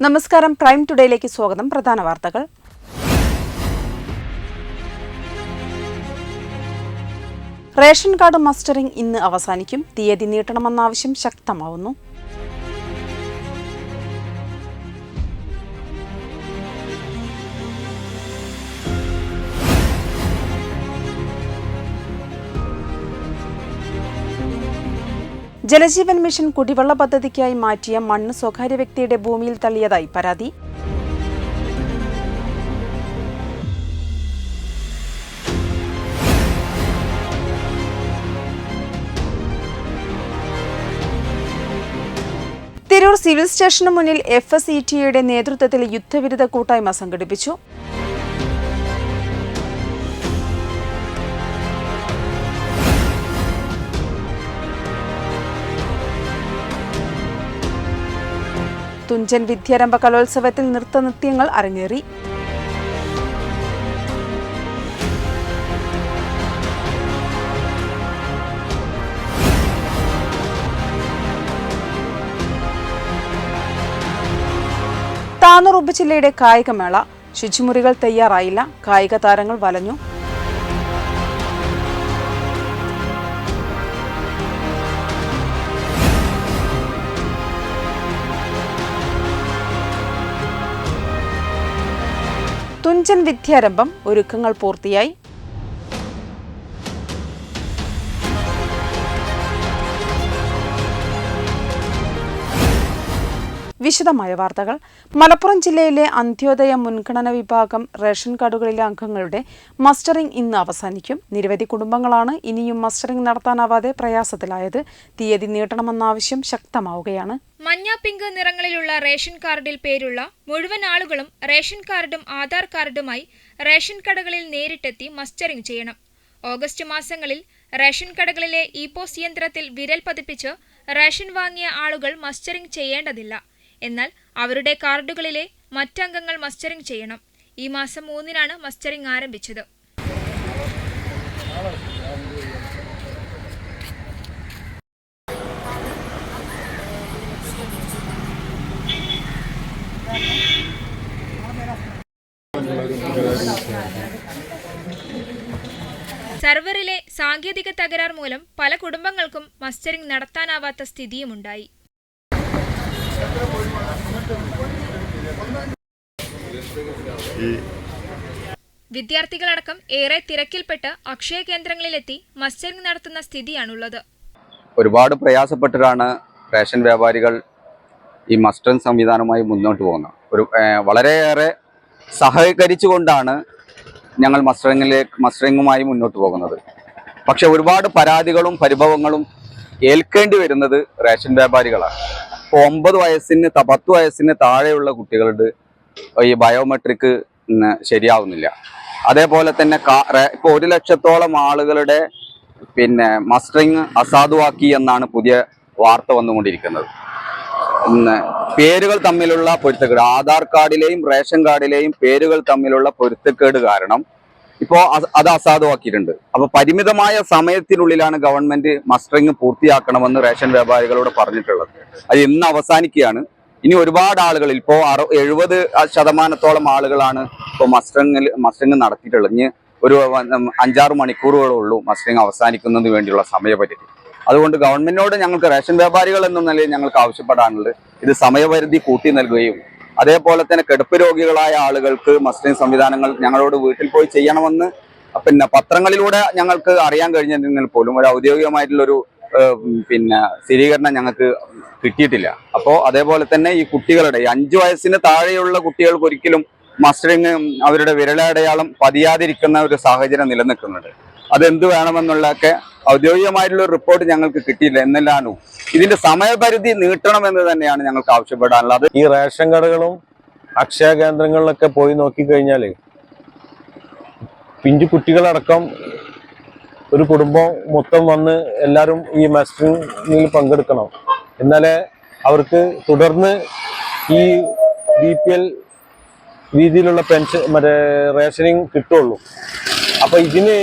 നമസ്കാരം. പ്രൈം ടുഡേയിലേക്ക് സ്വാഗതം. പ്രധാന വാർത്തകൾ. റേഷൻ കാർഡ് മസ്റ്ററിംഗ് ഇന്ന് അവസാനിക്കും. തീയതി നീട്ടണമെന്ന ആവശ്യം ശക്തമാവുന്നു. ജലജീവൻ മിഷൻ കുടിവെള്ള പദ്ധതിക്കായി മാറ്റിയ മണ്ണ് സ്വകാര്യ വ്യക്തിയുടെ ഭൂമിയിൽ തള്ളിയതായി പരാതി. തിരൂർ സിവിൽ സ്റ്റേഷന് മുന്നിൽ FSETയുടെ നേതൃത്വത്തിൽ യുദ്ധവിരുദ്ധ കൂട്ടായ്മ സംഘടിപ്പിച്ചു. തുഞ്ചൻ വിദ്യാരംഭ കലോത്സവത്തിൽ നൃത്തനൃത്യങ്ങൾ അരങ്ങേറി. താനൂർ ഉപജില്ലയുടെ കായികമേള. ശുചിമുറികൾ തയ്യാറായില്ല. കായിക താരങ്ങൾ വലഞ്ഞു. തുഞ്ചൻ വിദ്യാരംഭം ഒരുക്കങ്ങൾ പൂർത്തിയായി. വിശദമായ വാർത്തകൾ. മലപ്പുറം ജില്ലയിലെ അന്ത്യോദയ മുൻഗണന വിഭാഗം റേഷൻ കാർഡുകളിലെ അംഗങ്ങളുടെ മസ്റ്ററിംഗ് ഇന്ന് അവസാനിക്കും. നിരവധി കുടുംബങ്ങളാണ് ഇനിയും മസ്റ്ററിംഗ് നടത്താനാവാതെ പ്രയാസത്തിലായത്. തീയതി നീട്ടണമെന്ന ആവശ്യം ശക്തമാവുകയാണ്. മഞ്ഞ പിങ്ക് നിറങ്ങളിലുള്ള റേഷൻ കാർഡിൽ പേരുള്ള മുഴുവൻ ആളുകളും റേഷൻ കാർഡും ആധാർ കാർഡുമായി റേഷൻ കടകളിൽ നേരിട്ടെത്തി മസ്റ്ററിംഗ് ചെയ്യണം. ഓഗസ്റ്റ് മാസങ്ങളിൽ റേഷൻ കടകളിലെ ഇപോസ് യന്ത്രത്തിൽ വിരൽ പതിപ്പിച്ച് റേഷൻ വാങ്ങിയ ആളുകൾ മസ്റ്ററിംഗ് ചെയ്യേണ്ടതില്ല. എന്നാൽ അവരുടെ കാർഡുകളിലെ മറ്റംഗങ്ങൾ മസ്റ്ററിംഗ് ചെയ്യണം. ഈ മാസം 3-നാണ് മസ്റ്ററിംഗ് ആരംഭിച്ചത്. സർവറിലെ സാങ്കേതിക തകരാർ മൂലം പല കുടുംബങ്ങൾക്കും മസ്റ്ററിംഗ് നടത്താനാവാത്ത സ്ഥിതിയുമുണ്ടായി. വിദ്യാർത്ഥികളടക്കം ഏറെ തിരക്കിൽപ്പെട്ട് അക്ഷയ കേന്ദ്രങ്ങളിലെത്തി മസ്റ്ററിംഗ് നടത്തുന്ന സ്ഥിതിയാണുള്ളത്. ഒരുപാട് പ്രയാസപ്പെട്ടിട്ടാണ് റേഷൻ വ്യാപാരികൾ ഈ മസ്റ്ററിംഗ് സംവിധാനവുമായി മുന്നോട്ട് പോകുന്നത്. വളരെയേറെ സഹകരിച്ചുകൊണ്ടാണ് ഞങ്ങൾ മസ്റ്ററിംഗുമായി മുന്നോട്ട് പോകുന്നത്. പക്ഷെ ഒരുപാട് പരാതികളും പരിഭവങ്ങളും ഏൽക്കേണ്ടി വരുന്നത് റേഷൻ വ്യാപാരികളാണ്. ഇപ്പോൾ 9 വയസ്സിന് 10 വയസ്സിന് താഴെയുള്ള കുട്ടികളുടെ ഈ ബയോമെട്രിക് ശരിയാവുന്നില്ല. അതേപോലെ തന്നെ ഇപ്പോൾ 1 ലക്ഷത്തോളം ആളുകളുടെ മസ്റ്ററിംഗ് അസാധുവാക്കി എന്നാണ് പുതിയ വാർത്ത വന്നുകൊണ്ടിരിക്കുന്നത്. പേരുകൾ തമ്മിലുള്ള പൊരുത്തക്കേട്, ആധാർ കാർഡിലെയും റേഷൻ കാർഡിലെയും പേരുകൾ തമ്മിലുള്ള പൊരുത്തക്കേട് കാരണം ഇപ്പോൾ അത് അസാധുവാക്കിയിട്ടുണ്ട്. അപ്പോൾ പരിമിതമായ സമയത്തിനുള്ളിലാണ് ഗവൺമെന്റ് മസ്റ്ററിംഗ് പൂർത്തിയാക്കണമെന്ന് റേഷൻ വ്യാപാരികളോട് പറഞ്ഞിട്ടുള്ളത്. അത് ഇന്ന് അവസാനിക്കുകയാണ്. ഇനി ഒരുപാട് ആളുകൾ ഇപ്പോൾ 70% ആളുകളാണ് ഇപ്പോൾ മസ്റ്ററിംഗ് നടത്തിയിട്ടുള്ളത്. ഇനി ഒരു 5-6 മണിക്കൂറുകളേ ഉള്ളൂ മസ്റ്ററിംഗ് അവസാനിക്കുന്നതിന് വേണ്ടിയുള്ള സമയപരിധി. അതുകൊണ്ട് ഗവൺമെന്റിനോട് ഞങ്ങൾക്ക് റേഷൻ വ്യാപാരികൾ എന്ന നിലയിൽ ഞങ്ങൾക്ക് ആവശ്യപ്പെടാനുള്ളത് ഇത് സമയപരിധി കൂട്ടി നൽകുകയും അതേപോലെ തന്നെ കിടപ്പ് രോഗികളായ ആളുകൾക്ക് മസ്റ്ററിംഗ് സംവിധാനങ്ങൾ ഞങ്ങളോട് വീട്ടിൽ പോയി ചെയ്യണമെന്ന് പത്രങ്ങളിലൂടെ ഞങ്ങൾക്ക് അറിയാൻ കഴിഞ്ഞിരുന്നെങ്കിൽ പോലും ഒരു ഔദ്യോഗികമായിട്ടുള്ളൊരു സ്ഥിരീകരണം ഞങ്ങൾക്ക് കിട്ടിയിട്ടില്ല. അപ്പോൾ അതേപോലെ തന്നെ ഈ കുട്ടികളുടെ 5 വയസ്സിന് താഴെയുള്ള കുട്ടികൾക്ക് ഒരിക്കലും മസ്റ്ററിംഗ് അവരുടെ വിരലടയാളം പതിയാതിരിക്കുന്ന ഒരു സാഹചര്യം നിലനിൽക്കുന്നുണ്ട്. അതെന്ത് വേണമെന്നുള്ളതൊക്കെ ഔദ്യോഗികമായിട്ടുള്ള റിപ്പോർട്ട് ഞങ്ങൾക്ക് കിട്ടിയില്ല. എന്നല്ലാനു ഇതിന്റെ സമയപരിധി നീട്ടണമെന്ന് തന്നെയാണ് ഞങ്ങൾക്ക് ആവശ്യപ്പെടാനുള്ളത്. ഈ റേഷൻ കടകളും അക്ഷയ കേന്ദ്രങ്ങളിലൊക്കെ പോയി നോക്കിക്കഴിഞ്ഞാൽ പിഞ്ചു കുട്ടികളടക്കം ഒരു കുടുംബം മൊത്തം വന്ന് എല്ലാവരും ഈ മസ്റ്ററിംഗിൽ പങ്കെടുക്കണം. എന്നാലേ അവർക്ക് തുടർന്ന് ഈ BPL രീതിയിലുള്ള റേഷനിങ് കിട്ടുള്ളൂ. അപ്പൊ ഇതിന്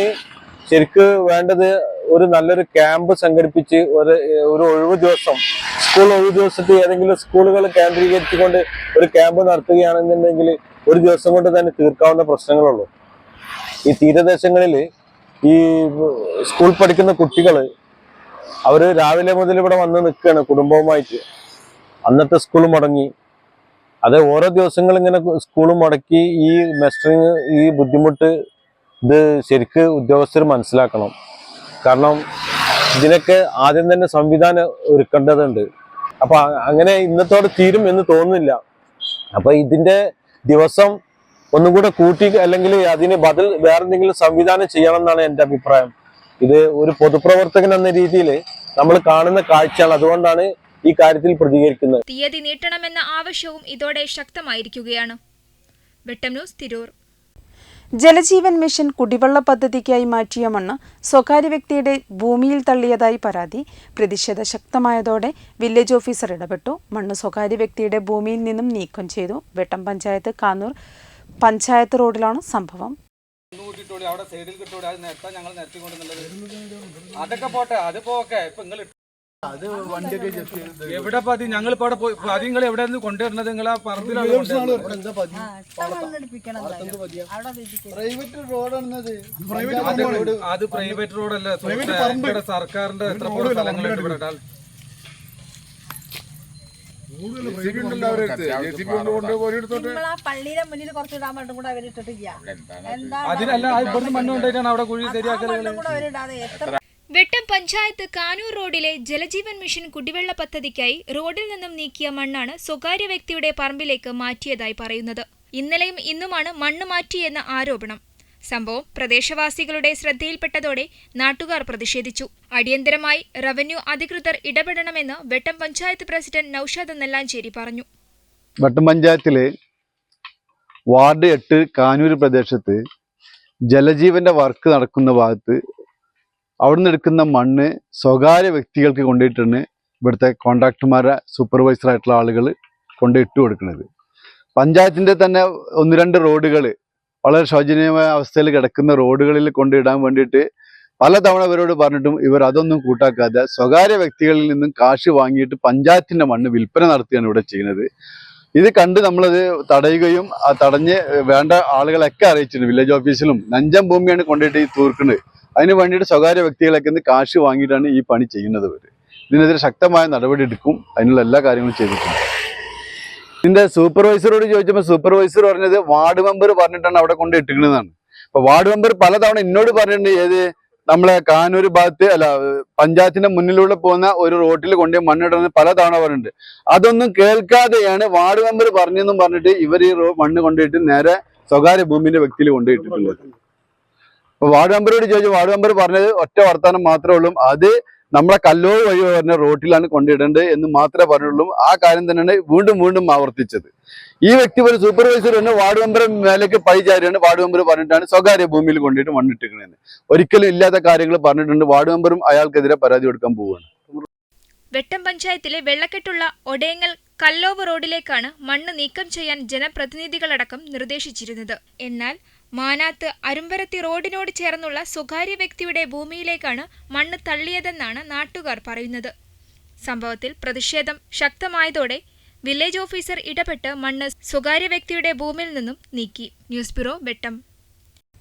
ശരിക്ക് വേണ്ടത് ഒരു നല്ലൊരു ക്യാമ്പ് സംഘടിപ്പിച്ച് ഒരു ഒഴിവ് ദിവസം, സ്കൂൾ ഒഴിവ് ദിവസത്തിൽ ഏതെങ്കിലും സ്കൂളുകൾ കേന്ദ്രീകരിച്ചുകൊണ്ട് ഒരു ക്യാമ്പ് നടത്തുകയാണെന്നുണ്ടെങ്കിൽ ഒരു ദിവസം കൊണ്ട് തന്നെ തീർക്കാവുന്ന പ്രശ്നങ്ങളുള്ളൂ. ഈ തീരദേശങ്ങളിൽ ഈ സ്കൂൾ പഠിക്കുന്ന കുട്ടികൾ അവർ രാവിലെ മുതൽ ഇവിടെ വന്ന് നിൽക്കുകയാണ് കുടുംബവുമായിട്ട്. അന്നത്തെ സ്കൂൾ മുടങ്ങി, അത് ഓരോ ദിവസങ്ങൾ ഇങ്ങനെ സ്കൂൾ മുടക്കി ഈ മെസ്റ്ററിങ് ഈ ബുദ്ധിമുട്ട് ഇത് ശരിക്ക് ഉദ്യോഗസ്ഥർ മനസ്സിലാക്കണം. കാരണം ഇതിനൊക്കെ ആദ്യം തന്നെ സംവിധാനം ഒരുക്കേണ്ടതുണ്ട്. അപ്പൊ അങ്ങനെ ഇന്നത്തോടെ തീരും എന്ന് തോന്നുന്നില്ല. അപ്പൊ ഇതിന്റെ ദിവസം ഒന്നും കൂടെ കൂട്ടി അല്ലെങ്കിൽ അതിന് ബദൽ വേറെന്തെങ്കിലും സംവിധാനം ചെയ്യണം എന്നാണ് എൻ്റെ അഭിപ്രായം. ഇത് ഒരു പൊതുപ്രവർത്തകൻ എന്ന രീതിയിൽ നമ്മൾ കാണുന്ന കാഴ്ചയാണ്. അതുകൊണ്ടാണ് ഈ കാര്യത്തിൽ പ്രതികരിക്കുന്നത്. തീയതി നീട്ടണമെന്ന ആവശ്യവും ഇതോടെ ശക്തമായിരിക്കുകയാണ്. വെട്ടം ന്യൂസ്, തിരൂർ. ജലജീവൻ മിഷൻ കുടിവെള്ള പദ്ധതിക്കായി മാറ്റിയ മണ്ണ് സ്വകാര്യ വ്യക്തിയുടെ ഭൂമിയിൽ തള്ളിയതായി പരാതി. പ്രതിഷേധം ശക്തമായതോടെ വില്ലേജ് ഓഫീസർ ഇടപെട്ടു. മണ്ണ് സ്വകാര്യ വ്യക്തിയുടെ ഭൂമിയിൽ നിന്നും നീക്കം ചെയ്തു. വെട്ടം പഞ്ചായത്ത് കാനൂർ പഞ്ചായത്ത് റോഡിലാണ് സംഭവം. അതൊക്കെ പോട്ടെ, അതിപ്പോ ഓക്കെ. ഇപ്പൊ നിങ്ങൾ എവിടെ പതി ഞങ്ങളിപ്പോ അവിടെ പോയി പതി നിങ്ങൾ എവിടെ നിന്ന് കൊണ്ടുവരുന്നത്? നിങ്ങൾ ആ പറമ്പിലാണ് അത് പ്രൈവറ്റ് റോഡല്ല, സർക്കാരിന്റെ എത്ര സ്ഥലങ്ങളുണ്ട് ഇവിടെ. അതിനല്ല ഇവിടുന്ന് മണ്ണ് കൊണ്ടായിട്ടാണ് അവിടെ കുഴി ശരിയാക്കല്. വെട്ടം പഞ്ചായത്ത് കാനൂർ റോഡിലെ ജലജീവൻ മിഷൻ കുടിവെള്ള പദ്ധതിക്കായി റോഡിൽ നിന്നും നീക്കിയ മണ്ണാണ് സ്വകാര്യ വ്യക്തിയുടെ പറമ്പിലേക്ക് മാറ്റിയതായി പറയുന്നത്. ഇന്നലെയും ഇന്നുമാണ് മണ്ണ് മാറ്റിയെന്ന ആരോപണം. സംഭവം പ്രദേശവാസികളുടെ ശ്രദ്ധയിൽപ്പെട്ടതോടെ നാട്ടുകാർ പ്രതിഷേധിച്ചു. അടിയന്തരമായി റവന്യൂ അധികൃതർ ഇടപെടണമെന്ന് വെട്ടം പഞ്ചായത്ത് പ്രസിഡന്റ് നൌഷാദ് നെല്ലാഞ്ചേരി പറഞ്ഞു. വെട്ടം പഞ്ചായത്തിലെ വാർഡ് 8 കാനൂർ പ്രദേശത്ത് ജലജീവന്റെ വർക്ക് നടക്കുന്ന ഭാഗത്ത് അവിടുന്ന് എടുക്കുന്ന മണ്ണ് സ്വകാര്യ വ്യക്തികൾക്ക് കൊണ്ടുപോയിട്ടാണ് ഇവിടുത്തെ കോൺട്രാക്ടർമാരെ സൂപ്പർവൈസറായിട്ടുള്ള ആളുകൾ കൊണ്ടിട്ട് കൊടുക്കുന്നത്. പഞ്ചായത്തിൻ്റെ തന്നെ 1-2 റോഡുകൾ വളരെ ശോചനീയമായ അവസ്ഥയിൽ കിടക്കുന്ന റോഡുകളിൽ കൊണ്ടിടാൻ വേണ്ടിയിട്ട് പലതവണ ഇവരോട് പറഞ്ഞിട്ടും ഇവർ അതൊന്നും കൂട്ടാക്കാതെ സ്വകാര്യ വ്യക്തികളിൽ നിന്നും കാശ് വാങ്ങിയിട്ട് പഞ്ചായത്തിൻ്റെ മണ്ണ് വിൽപ്പന നടത്തുകയാണ് ഇവിടെ ചെയ്യുന്നത്. ഇത് കണ്ട് നമ്മളത് തടയുകയും ആ തടഞ്ഞ് വേണ്ട ആളുകളൊക്കെ അറിയിച്ചിട്ടുണ്ട്. വില്ലേജ് ഓഫീസിലും നഞ്ചം ഭൂമിയാണ് കൊണ്ടിട്ട് ഈ തീർക്കുന്നത്. അതിന് വേണ്ടിയിട്ട് സ്വകാര്യ വ്യക്തികളൊക്കെ നിന്ന് കാശ് വാങ്ങിയിട്ടാണ് ഈ പണി ചെയ്യുന്നത്. ഇതിനെതിരെ ശക്തമായ നടപടി എടുക്കും. അതിനുള്ള എല്ലാ കാര്യങ്ങളും ചെയ്തിട്ടുണ്ട്. ഇതിന്റെ സൂപ്പർവൈസറോട് ചോദിച്ചപ്പോൾ സൂപ്പർവൈസർ പറഞ്ഞത് വാർഡ് മെമ്പർ പറഞ്ഞിട്ടാണ് അവിടെ കൊണ്ട് ഇട്ടിരിക്കുന്നതാണ്. അപ്പൊ വാർഡ് മെമ്പർ പലതവണ എന്നോട് പറഞ്ഞിട്ടുണ്ട്, ഏത് നമ്മളെ കാനൂർ ഭാഗത്ത് അല്ല പഞ്ചായത്തിന്റെ മുന്നിലൂടെ പോകുന്ന ഒരു റോട്ടിൽ കൊണ്ടുപോയി മണ്ണിടുന്നത് പലതവണ പറഞ്ഞിട്ടുണ്ട്. അതൊന്നും കേൾക്കാതെയാണ് വാർഡ് മെമ്പർ പറഞ്ഞെന്നും പറഞ്ഞിട്ട് ഇവർ ഈ മണ്ണ് കൊണ്ടുപോയിട്ട് നേരെ സ്വകാര്യ ഭൂമിന്റെ വ്യക്തിയിൽ കൊണ്ടുപോയിട്ടുള്ളത്. അപ്പൊ വാർഡ് മെമ്പറോട് ചോദിച്ചു, വാർഡ് മെമ്പർ പറഞ്ഞത് ഒറ്റ വർത്താനം മാത്രമേ ഉള്ളൂ, അത് നമ്മളെ കല്ലോട് വഴി പറഞ്ഞ റോട്ടിലാണ് കൊണ്ടിടേണ്ടത് എന്ന് മാത്രമേ പറഞ്ഞുള്ളൂ. ആ കാര്യം തന്നെയാണ് വീണ്ടും വീണ്ടും ആവർത്തിച്ചത്. ഈ വ്യക്തി ഒരു സൂപ്പർവൈസർ തന്നെ വാർഡ് മെമ്പർ മേലേക്ക് പഴിചാരിയാണ് വാർഡ് മെമ്പർ പറഞ്ഞിട്ടാണ് സ്വകാര്യ ഭൂമിയിൽ കൊണ്ടിട്ട് മണ്ണിട്ടിരിക്കണേന്ന്. ഒരിക്കലും ഇല്ലാത്ത കാര്യങ്ങൾ പറഞ്ഞിട്ടുണ്ട്. വാർഡ് മെമ്പറും അയാൾക്കെതിരെ പരാതി കൊടുക്കാൻ പോവുകയാണ്. വെട്ടം പഞ്ചായത്തിലെ വെള്ളക്കെട്ടുള്ള ഒടേങ്ങൽ കല്ലോവ് റോഡിലേക്കാണ് മണ്ണ് നീക്കം ചെയ്യാൻ ജനപ്രതിനിധികളടക്കം നിർദ്ദേശിച്ചിരുന്നത്. എന്നാൽ മാനാത്ത് അരുമ്പരത്തി റോഡിനോട് ചേർന്നുള്ള സ്വകാര്യ വ്യക്തിയുടെ ഭൂമിയിലേക്കാണ് മണ്ണ് തള്ളിയതെന്നാണ് നാട്ടുകാർ പറയുന്നത്. സംഭവത്തിൽ പ്രതിഷേധം ശക്തമായതോടെ വില്ലേജ് ഓഫീസർ ഇടപെട്ട് മണ്ണ് സ്വകാര്യ വ്യക്തിയുടെ ഭൂമിയിൽ നിന്നും നീക്കി. ന്യൂസ് ബ്യൂറോ, വെട്ടം.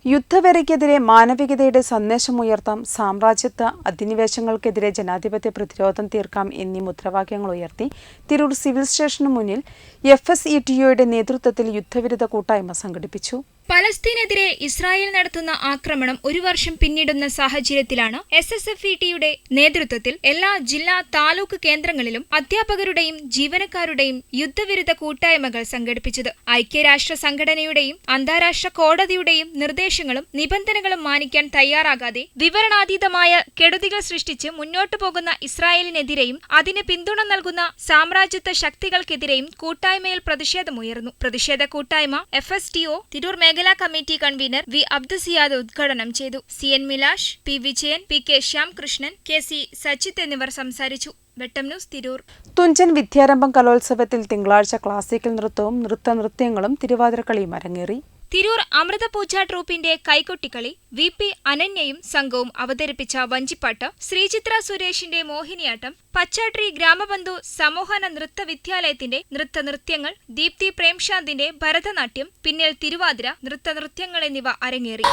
യുദ്ധവെറിക്കെതിരെ മാനവികതയുടെ സന്ദേശമുയർത്താം, സാമ്രാജ്യത്വ അധിനിവേശങ്ങൾക്കെതിരെ ജനാധിപത്യ പ്രതിരോധം തീർക്കാം എന്നീ മുദ്രാവാക്യങ്ങൾ ഉയർത്തി തിരൂർ സിവിൽ സ്റ്റേഷനു മുന്നിൽ FSETOയുടെ നേതൃത്വത്തിൽ യുദ്ധവിരുദ്ധ കൂട്ടായ്മ സംഘടിപ്പിച്ചു. പലസ്തീനെതിരെ ഇസ്രായേൽ നടത്തുന്ന ആക്രമണം 1 വർഷം പിന്നിടുന്ന സാഹചര്യത്തിലാണ് SSFETയുടെ നേതൃത്വത്തിൽ എല്ലാ ജില്ലാ താലൂക്ക് കേന്ദ്രങ്ങളിലും അധ്യാപകരുടെയും ജീവനക്കാരുടെയും യുദ്ധവിരുദ്ധ കൂട്ടായ്മകൾ സംഘടിപ്പിച്ചത്. ഐക്യരാഷ്ട്ര സംഘടനയുടെയും അന്താരാഷ്ട്ര കോടതിയുടെയും നിർദ്ദേശങ്ങളും നിബന്ധനകളും മാനിക്കാൻ തയ്യാറാകാതെ വിവരണാതീതമായ കെടുതികൾ സൃഷ്ടിച്ച് മുന്നോട്ടു പോകുന്ന ഇസ്രായേലിനെതിരെയും അതിന് പിന്തുണ നൽകുന്ന സാമ്രാജ്യത്വ ശക്തികൾക്കെതിരെയും കൂട്ടായ്മയിൽ പ്രതിഷേധമുയർന്നു. പ്രതിഷേധ കൂട്ടായ്മ FSTO തിരൂർ മേഖലാ കമ്മിറ്റി കൺവീനർ വി അബ്ദുസിയാദ് ഉദ്ഘാടനം ചെയ്തു. CN മിലാഷ്, P Vijayan, PK Shyamkrishnan, KC Sachith എന്നിവർ സംസാരിച്ചു. വെട്ടം ന്യൂസ്, തിരൂർ. തുഞ്ചൻ വിദ്യാരംഭം കലോത്സവത്തിൽ തിങ്കളാഴ്ച ക്ലാസിക്കൽ നൃത്തവും നൃത്തനൃത്യങ്ങളും തിരുവാതിരക്കളിയും അരങ്ങേറി. തിരൂർ അമൃതപൂജ ട്രൂപ്പിന്റെ കൈകൊട്ടിക്കളി, VP അനന്യയും സംഘവും അവതരിപ്പിച്ച വഞ്ചിപ്പാട്ട്, ശ്രീചിത്ര സുരേഷിന്റെ മോഹിനിയാട്ടം, പച്ചാട്രി ഗ്രാമബന്ധു സമൂഹന നൃത്ത വിദ്യാലയത്തിന്റെ നൃത്തനൃത്യങ്ങൾ, ദീപ്തി പ്രേംശാന്തിന്റെ ഭരതനാട്യം, പിന്നിൽ തിരുവാതിര നൃത്തനൃത്യങ്ങൾ എന്നിവ അരങ്ങേറി.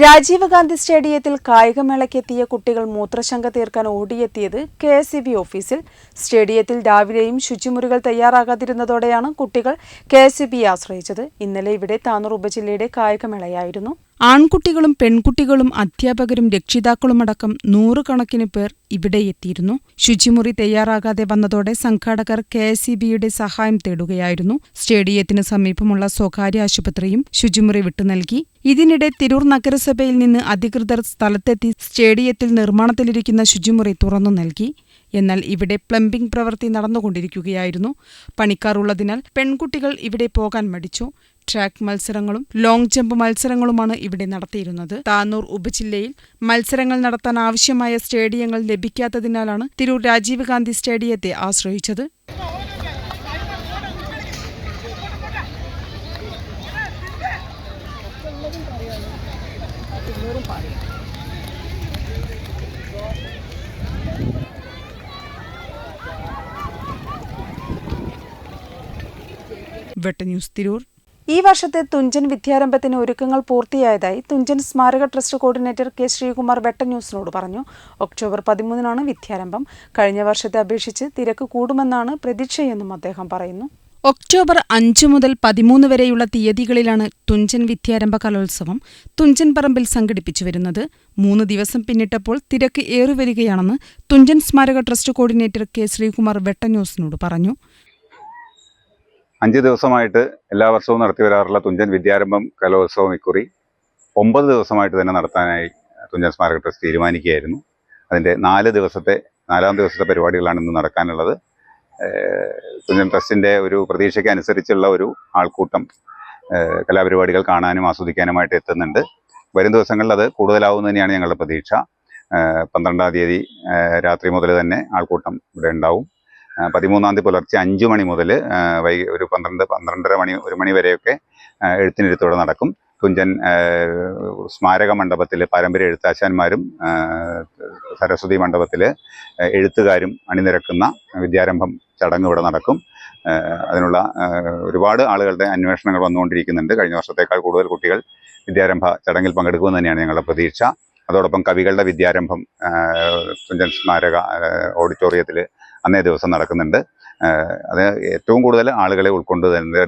രാജീവ് ഗാന്ധി സ്റ്റേഡിയത്തിൽ കായികമേളയ്ക്കെത്തിയ കുട്ടികൾ മൂത്രശങ്ക തീർക്കാൻ ഓടിയെത്തിയത് KSEB ഓഫീസിൽ. സ്റ്റേഡിയത്തിൽ രാവിലെയും ശുചിമുറികൾ തയ്യാറാകാതിരുന്നതോടെയാണ് കുട്ടികൾ KSEBയെ ആശ്രയിച്ചത്. ഇന്നലെ ഇവിടെ താനൂർ ഉപജില്ലയുടെ കായികമേളയായിരുന്നു. ആൺകുട്ടികളും പെൺകുട്ടികളും അധ്യാപകരും രക്ഷിതാക്കളുമടക്കം 100 കണക്കിന് പേർ ഇവിടെ എത്തിയിരുന്നു. ശുചിമുറി തയ്യാറാകാതെ വന്നതോടെ സംഘാടകർ KSEBയുടെ സഹായം തേടുകയായിരുന്നു. സ്റ്റേഡിയത്തിന് സമീപമുള്ള സ്വകാര്യ ആശുപത്രിയും ശുചിമുറി വിട്ടു നൽകി. ഇതിനിടെ തിരൂർ നഗരസഭയിൽ നിന്ന് അധികൃതർ സ്ഥലത്തെത്തി സ്റ്റേഡിയത്തിൽ നിർമ്മാണത്തിലിരിക്കുന്ന ശുചിമുറി തുറന്നു നൽകി. എന്നാൽ ഇവിടെ പ്ലംബിംഗ് പ്രവൃത്തി നടന്നുകൊണ്ടിരിക്കുകയായിരുന്നു. പണിക്കാർ ഉള്ളതിനാൽ പെൺകുട്ടികൾ ഇവിടെ പോകാൻ മടിച്ചു. ട്രാക്ക് മത്സരങ്ങളും ലോങ് ജമ്പ് മത്സരങ്ങളുമാണ് ഇവിടെ നടത്തിയിരുന്നത്. താനൂർ ഉപജില്ലയിൽ മത്സരങ്ങൾ നടത്താൻ ആവശ്യമായ സ്റ്റേഡിയങ്ങൾ ലഭിക്കാത്തതിനാലാണ് തിരൂർ രാജീവ് ഗാന്ധി സ്റ്റേഡിയത്തെ ആശ്രയിച്ചത്. വെട്ട ന്യൂസ് തിരൂർ. ഈ വർഷത്തെ തുഞ്ചൻ വിദ്യാരംഭത്തിന് ഒരുക്കങ്ങൾ പൂർത്തിയായതായി തുഞ്ചൻ സ്മാരക ട്രസ്റ്റ് കോർഡിനേറ്റർ K. ശ്രീകുമാർ വെട്ട ന്യൂസിനോട് പറഞ്ഞു. ഒക്ടോബർ 13-നാണ് വിദ്യാരംഭം. കഴിഞ്ഞ വർഷത്തെ അപേക്ഷിച്ച് തിരക്ക് കൂടുമെന്നാണ് പ്രതീക്ഷയെന്നും അദ്ദേഹം പറയുന്നു. ഒക്ടോബർ 5 മുതൽ 13 വരെയുള്ള തീയതികളിലാണ് തുഞ്ചൻ വിദ്യാരംഭ കലോത്സവം തുഞ്ചൻ പറമ്പിൽ സംഘടിപ്പിച്ചു വരുന്നത്. 3 ദിവസം പിന്നിട്ടപ്പോൾ തിരക്ക് ഏറിവരികയാണെന്ന് തുഞ്ചൻ സ്മാരക ട്രസ്റ്റ് കോർഡിനേറ്റർ K. ശ്രീകുമാർ വെട്ട ന്യൂസിനോട് പറഞ്ഞു. 5 ദിവസമായിട്ട് എല്ലാ വർഷവും നടത്തി വരാറുള്ള തുഞ്ചൻ വിദ്യാരംഭം കലോത്സവം ഇക്കുറി 9 ദിവസമായിട്ട് തന്നെ നടത്താനായി തുഞ്ചൻ സ്മാരക ട്രസ്റ്റ് തീരുമാനിക്കുകയായിരുന്നു. അതിൻ്റെ 4 ദിവസത്തെ പരിപാടികളാണ് ഇന്ന് നടക്കാനുള്ളത്. തുഞ്ചൻ ട്രസ്റ്റിൻ്റെ ഒരു പ്രതീക്ഷയ്ക്ക് അനുസരിച്ചുള്ള ഒരു ആൾക്കൂട്ടം കലാപരിപാടികൾ കാണാനും ആസ്വദിക്കാനുമായിട്ട് എത്തുന്നുണ്ട്. വരും ദിവസങ്ങളിൽ അത് കൂടുതലാവും തന്നെയാണ് ഞങ്ങളുടെ പ്രതീക്ഷ. 12-ാം തീയതി രാത്രി മുതൽ തന്നെ ആൾക്കൂട്ടം ഇവിടെ ഉണ്ടാവും. 13-ാം തീയതി പുലർച്ചെ 5 മണി മുതൽ ഒരു 12-12:30 മണി 1 മണി വരെയൊക്കെ എഴുത്തിനിരുത്തോടെ നടക്കും. തുഞ്ചൻ സ്മാരക മണ്ഡപത്തിൽ പാരമ്പര്യ എഴുത്താശാന്മാരും സരസ്വതി മണ്ഡപത്തിൽ എഴുത്തുകാരും അണിനിരക്കുന്ന വിദ്യാരംഭം ചടങ്ങ് ഇവിടെ നടക്കും. അതിനുള്ള ഒരുപാട് ആളുകളുടെ അന്വേഷണങ്ങൾ വന്നുകൊണ്ടിരിക്കുന്നുണ്ട്. കഴിഞ്ഞ വർഷത്തേക്കാൾ കൂടുതൽ കുട്ടികൾ വിദ്യാരംഭ ചടങ്ങിൽ പങ്കെടുക്കുമെന്ന് തന്നെയാണ് ഞങ്ങളുടെ പ്രതീക്ഷ. അതോടൊപ്പം കവികളുടെ വിദ്യാരംഭം തുഞ്ചൻ സ്മാരക ഓഡിറ്റോറിയത്തിൽ അന്നേ ദിവസം നടക്കുന്നുണ്ട്. അത് ഏറ്റവും കൂടുതൽ ആളുകളെ ഉൾക്കൊണ്ട്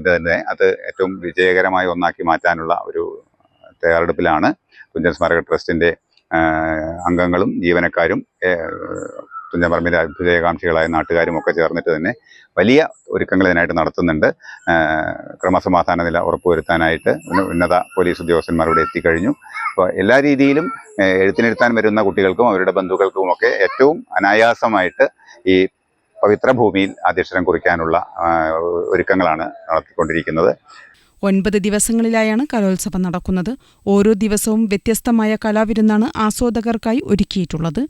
തന്നെ അത് ഏറ്റവും വിജയകരമായ ഒന്നാക്കി മാറ്റാനുള്ള ഒരു തയ്യാറെടുപ്പിലാണ് തുഞ്ചൻ സ്മാരക ട്രസ്റ്റിൻ്റെ അംഗങ്ങളും ജീവനക്കാരും തുഞ്ചൻ പറമ്പിൻ്റെ അഭ്യുദയകാംക്ഷികളായ നാട്ടുകാരും ഒക്കെ ചേർന്നിട്ട് തന്നെ വലിയ ഒരുക്കങ്ങൾ ഇതിനായിട്ട് നടത്തുന്നുണ്ട്. ക്രമസമാധാന നില ഉറപ്പുവരുത്താനായിട്ട് ഉന്നത പോലീസ് ഉദ്യോഗസ്ഥന്മാരുടെ എത്തിക്കഴിഞ്ഞു. അപ്പോൾ എല്ലാ രീതിയിലും എഴുത്തിനിരുത്താൻ വരുന്ന കുട്ടികൾക്കും അവരുടെ ബന്ധുക്കൾക്കുമൊക്കെ ഏറ്റവും അനായാസമായിട്ട് ഈ പവിത്ര ഭൂമിയിൽ അധ്യക്ഷരം കുറിക്കാനുള്ള ഒരുക്കങ്ങളാണ് നടത്തിക്കൊണ്ടിരിക്കുന്നത്. 9 ദിവസങ്ങളിലായാണ് കലോത്സവം നടക്കുന്നത്. ഓരോ ദിവസവും വ്യത്യസ്തമായ കലാവിരുന്നാണ് ആസ്വാദകർക്കായി ഒരുക്കിയിട്ടുള്ളത്.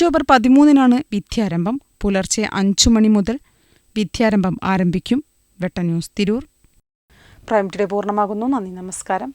ഒക്ടോബർ 13 വിദ്യാരംഭം. പുലർച്ചെ 5 മണി മുതൽ വിദ്യാരംഭം ആരംഭിക്കും. വെട്ട ന്യൂസ്, തിരൂർ. പ്രൈം ടുഡേ പൂർണ്ണമാകുന്നു. നന്ദി, നമസ്കാരം.